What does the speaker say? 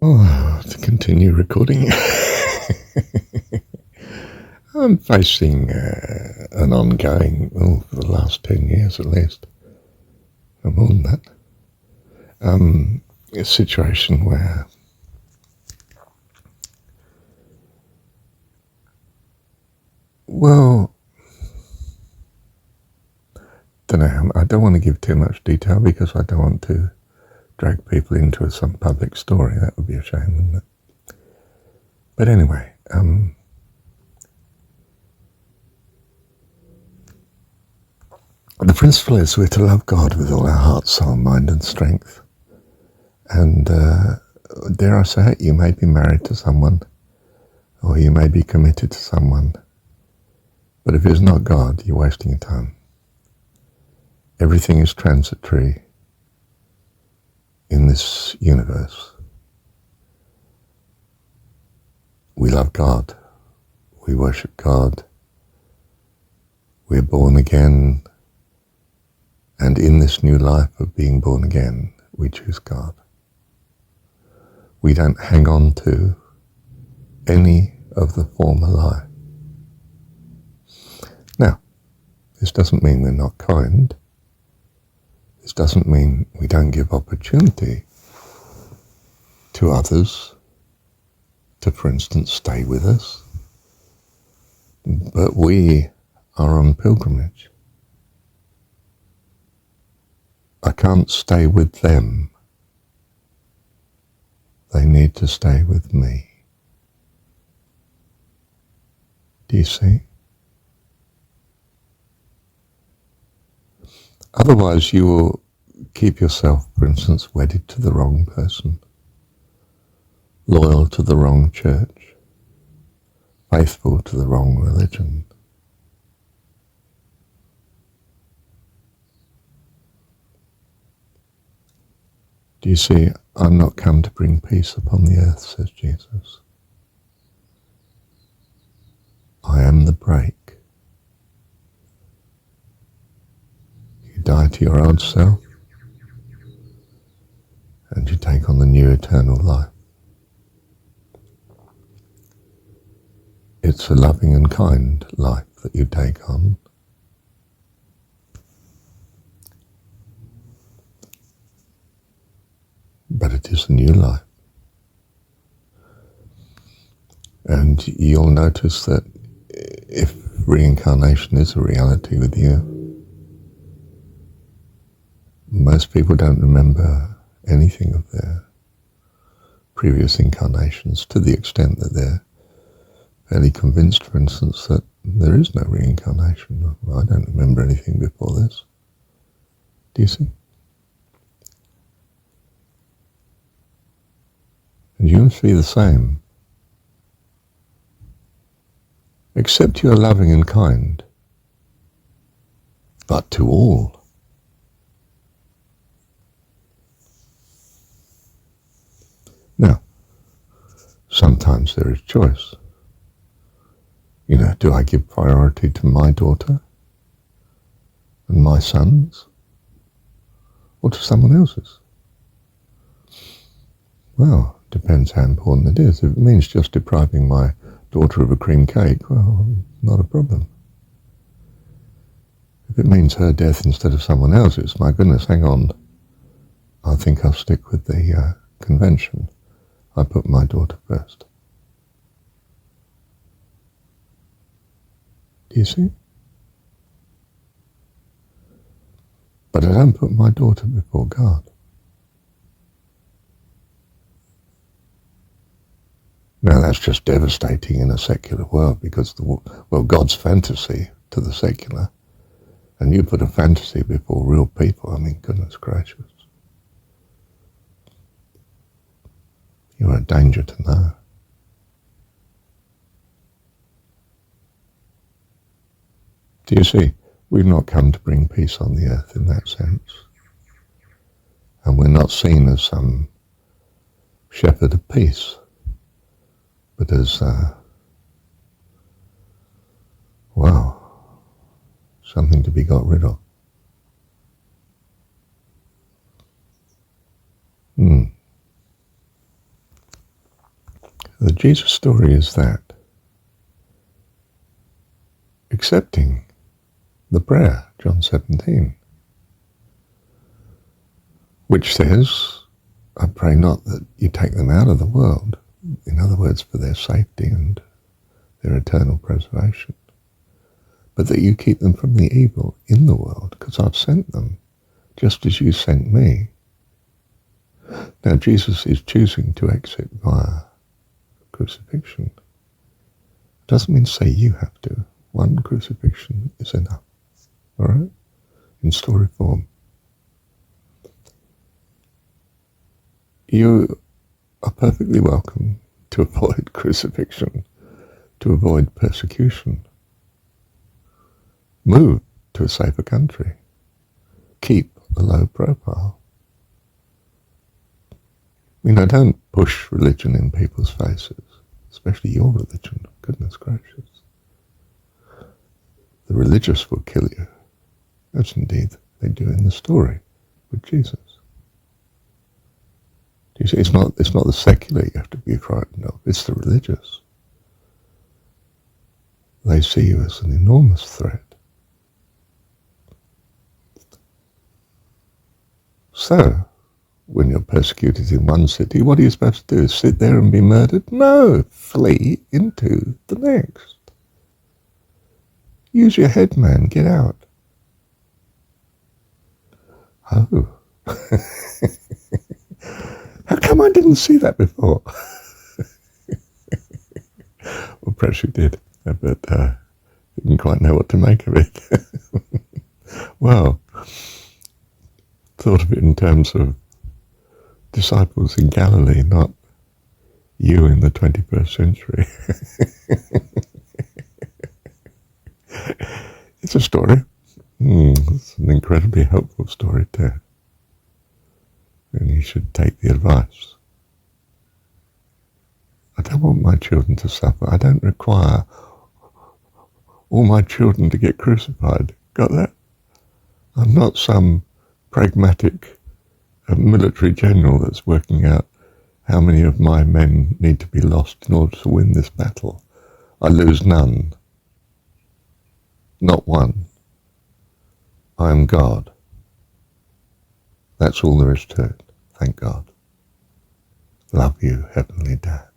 Oh, to continue recording. I'm facing an ongoing, for the last 10 years at least, or more than that, a situation where I don't want to give too much detail because I don't want to drag people into some public story. That would be a shame, wouldn't it? But anyway, the principle is we're to love God with all our heart, soul, mind and strength. And dare I say it, you may be married to someone or you may be committed to someone, but if it's not God, you're wasting your time. Everything is transitory in this universe. We love God. We worship God. We're born again. And in this new life of being born again, we choose God. We don't hang on to any of the former life. Now, this doesn't mean we're not kind. This doesn't mean we don't give opportunity to others to, for instance, stay with us. But we are on pilgrimage. I can't stay with them. They need to stay with me. Do you see? Otherwise, you will keep yourself, for instance, wedded to the wrong person, loyal to the wrong church, faithful to the wrong religion. Do you see? I'm not come to bring peace upon the earth, says Jesus. I am the break. You die to your old self, and you take on the new eternal life. It's a loving and kind life that you take on. But it is a new life. And you'll notice that if reincarnation is a reality with you, most people don't remember anything of their previous incarnations to the extent that they're fairly convinced, for instance, that there is no reincarnation. I don't remember anything before this. Do you see? And you must be the same. Except you are loving and kind, but to all. Now, sometimes there is choice. You know, do I give priority to my daughter and my sons, or to someone else's? Well, depends how important it is. If it means just depriving my daughter of a cream cake, well, not a problem. If it means her death instead of someone else's, my goodness, hang on. I think I'll stick with the convention. I put my daughter first. Do you see? But I don't put my daughter before God. Now that's just devastating in a secular world because, God's fantasy to the secular, and you put a fantasy before real people, I mean, goodness gracious. You're a danger to know. Do you see? We've not come to bring peace on the earth in that sense. And we're not seen as some shepherd of peace, but as, something to be got rid of. The Jesus story is that. Accepting the prayer, John 17, which says, I pray not that you take them out of the world, in other words, for their safety and their eternal preservation, but that you keep them from the evil in the world, because I've sent them, just as you sent me. Now, Jesus is choosing to exit via crucifixion. It doesn't mean say you have to. One crucifixion is enough. All right? In story form. You are perfectly welcome to avoid crucifixion, to avoid persecution. Move to a safer country. Keep a low profile. Don't push religion in people's faces, especially your religion, goodness gracious. The religious will kill you, as indeed they do in the story with Jesus. You see, it's not the secular you have to be frightened of, it's the religious. They see you as an enormous threat. So, when you're persecuted in one city, what are you supposed to do? Sit there and be murdered? No, flee into the next. Use your head, man, get out. Oh. How come I didn't see that before? Well, perhaps you did, but didn't quite know what to make of it. Well, thought of it in terms of disciples in Galilee, not you in the 21st century. It's a story. It's an incredibly helpful story too. And you should take the advice. I don't want my children to suffer. I don't require all my children to get crucified. Got that? I'm not some pragmatic military general that's working out how many of my men need to be lost in order to win this battle. I lose none. Not one. I am God. That's all there is to it. Thank God. Love you, Heavenly Dad.